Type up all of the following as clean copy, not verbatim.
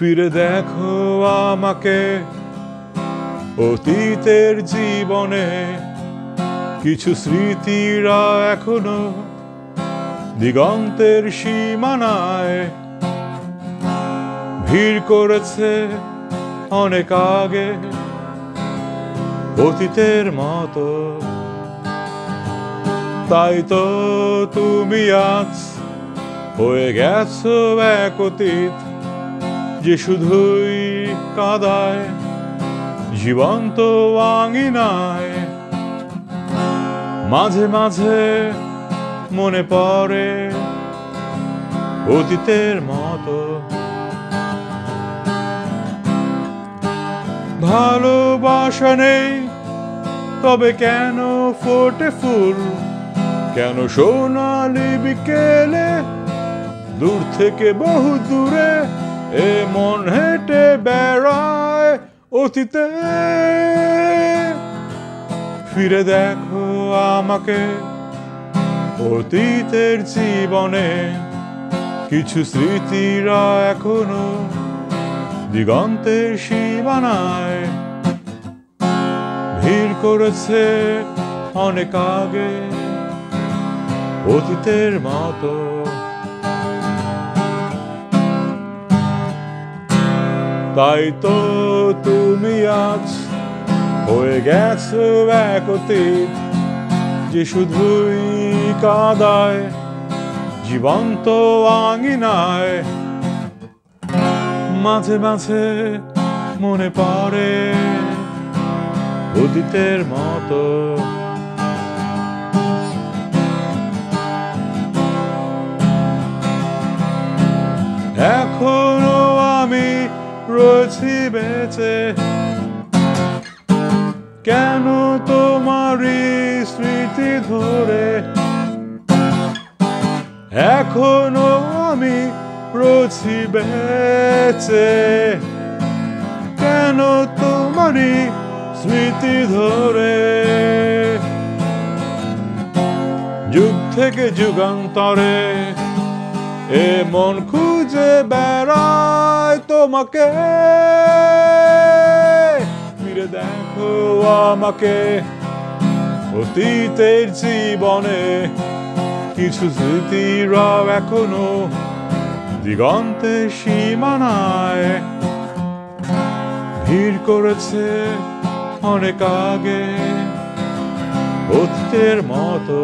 ফিরে দেখো আমাকে অতীতের জীবনে, কিছু স্মৃতিরা এখনো দিগন্তের সীমানায় ভিড় করেছে অনেক আগে অতীতের মতো। তাই তো তুমি আজ হয়ে গেছো এক অতীত যে শুধুই কাদায় জীবন্ত আঙিনায়। মাঝে মাঝে মনে পড়ে অতীতের মতো। ভালোবাসা নেই তবে কেন ফোটে ফুল, কেন সোনালি বিকেলে দূর থেকে বহু দূরে এ মন হেঁটে বেড়ায় অতীতে। ফিরে দেখো আমাকে অতীতের জীবনে, কিছু স্মৃতিরা এখনো দিগন্তের সীমানায় ভিড় করেছে অনেক আগে অতীতের মতো। তাই তো তুমি আজ হয়ে গেছো এক অতীত যে শুধুই কাদায় জীবন্ত আঙিনায়। মাঝে মাঝে মনে পড়ে অতীতের মতো। এখনো আমি রয়েছি বেঁচে, কেন তোমারই স্মৃতি ধরে। এখনো আমি রয়েছি বেঁচে, কেন তোমারই স্মৃতি ধরে। যুগ থেকে যুগান্তরে এ মন খুঁজে বেড়ায় তোমাকে। ফিরে দেখো আমাকে অতীতের জীবনে, কিছু স্মৃতিরা এখনো দিগন্তের সীমানায় ভিড় করেছে অনেক আগে অতীতের মতো।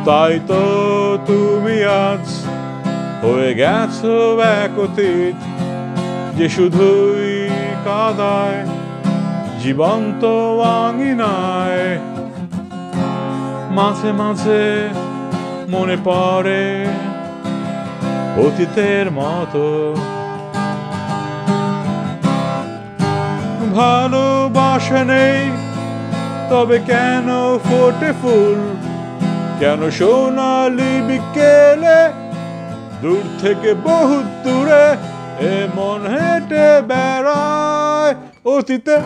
তাই তো তুমি আজ হয়ে গেছো এক অতীত যে শুধুই কাদায় জীবন্ত আঙিনায়। মাঝে মাঝে মনে পড়ে অতীতের মতো। ভালোবাসা নেই তবে কেন ফোটে ফুল, কেন সোনালি বিকেলে দূর থেকে বহু দূরে এ মন হেঁটে বেড়ায় অতীতে।